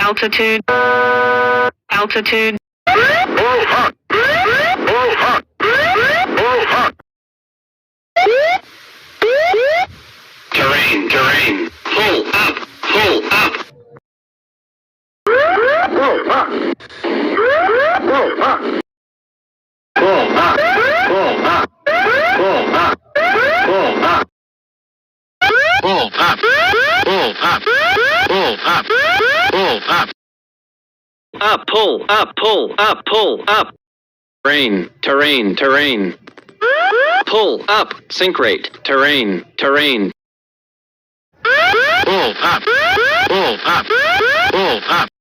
altitude, altitude, terrain, terrain, pull up, pull up. Pull up, pull up, pull up, pull up, pull up, pull up, pull up, pull up, pull up, pull up. Up, pull up, pull up, pull up. Terrain, terrain, terrain. Pull up, sink rate, terrain, terrain. Pull up, pull up, pull up.